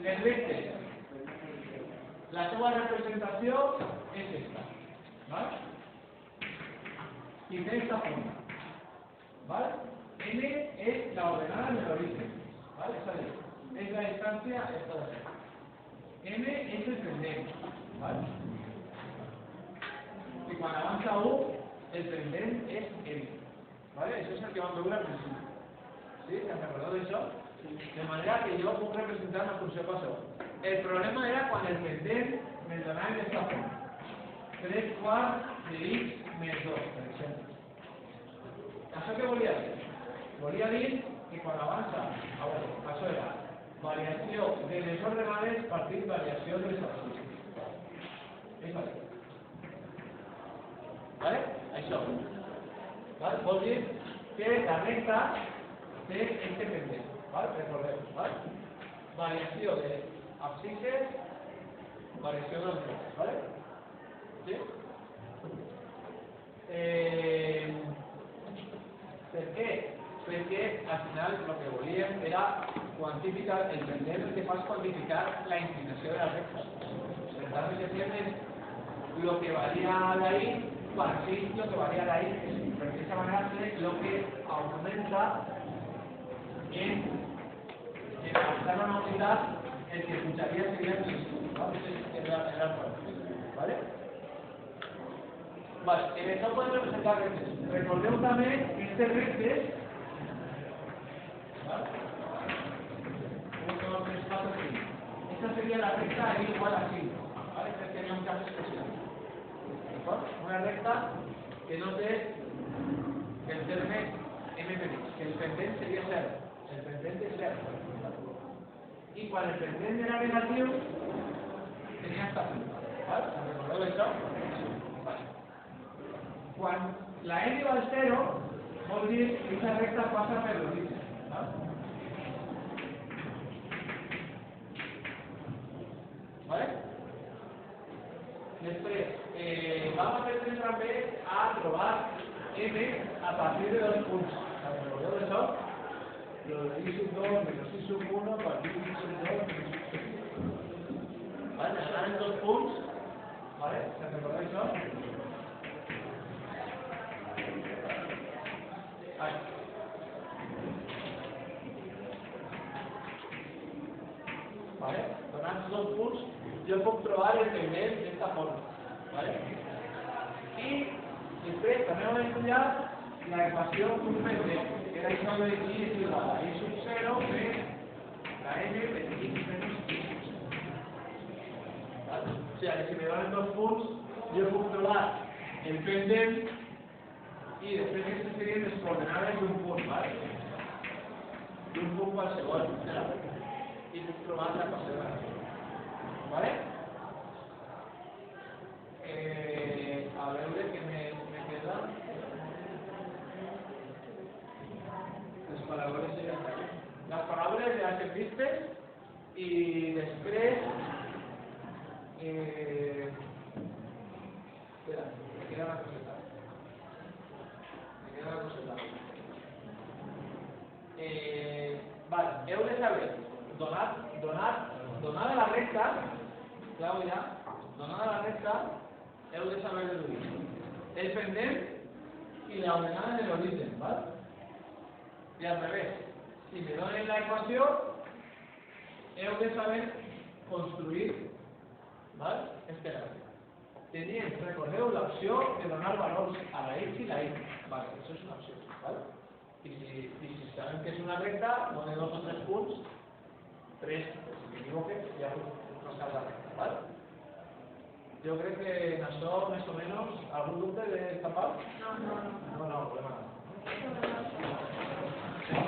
les vectors. La seva representació és esta, ¿vale? Y de esta forma, ¿vale? N es la ordenada del origen, ¿vale? Es la distancia esta de aquí. M es el pendent, ¿vale? Y cuando avanza U, el pendent es M, ¿vale? Eso es el que vam veure al principi. ¿Sí? ¿Se recordeu d'això? De manera que jo puc representar una funció qualsevol. El problema era quan el pendent me donava d'esta forma. 3 quarts de x més 2, per exemple. Això què volia dir? Volia dir que quan avança, a veure, això era variació de les ordenades partint variació de les abscisses. És així. ¿Vale? Això. ¿Vale? Vol dir que la recta té este pendent. ¿Vale? Recordeu. ¿Vale? Variació de abscisses, variació de ordenades. ¿Vale? ¿Sí? ¿Per què? Perquè al final el que volíem era quantificar el pendent, el que fa és quantificar la inclinació de la recta. Per tant, el que fem és lo que varia d'ahí partint lo que varia d'ahí. Per aquesta manera és lo que augmenta en avançar una unitat el que pujaria seria el mismo. Era el problema. ¿Vale? Vale, en això podem representar rectes. Recordeu també que aquestes rectes, ¿vale? 1, 2, 3, 4, 5. Esta sería la recta igual a 5. ¿Vale? Este sería un caso especial. ¿D'acord? Una recta que no té el terme m per x, que el pendent seria 0. El pendent és 0. I quan el pendent era negatiu, tenia esta punta. ¿Vale? ¿Se'n recordeu d'això? Vale. Quan la n va al 0, vol dir que aquesta recta passa per l'origen. ¿Vale? Després, vam aprendre també a trobar m a partir de dos punts. ¿Se'n recordeu d'això? Lo de i sub 2 menos i sub 1 partir de i sub 2 menos i sub 1. ¿Vale? Me donaven dos punts. ¿Vale? ¿Se'n recordeu d'això? ¿Vale? Donant dos punts, jo puc trobar el pendent d'esta forma. ¿Vale? I després també vam estudiar la equació d'un pendent, que era això de i és igual a i sub 0 per la n per x menos i sub 0. ¿Vale? O sigui que si me donen dos punts, jo puc trobar el pendent i després aquestes serien les coordenades d'un punt, ¿vale? D'un punt qualsevol de la recta. I puc trobar la equació de la recta. ¿Vale? A veure què me queda. Les paràboles ja estan. Les paràboles ja les hem vistes i després espera, me queda una coseta. Vale, heu de saber, donada la recta, clau ja, donada la recta, heu de saber deduir el pendent i la ordenada de l'origen, ¿vale? I al revés, si me donen la equació, heu de saber construir, ¿vale? Este gràfic. Tenien, recordeu, l'opció de donar valors a la x i la y. Vale, això és una opció, ¿vale? I si sabem que és una recta, donen 2 o 3 punts, 3, si m'equivoque, ja no cal la recta, ¿vale? Jo crec que en això, més o menys, algun dubte d'esta part? No, problema no.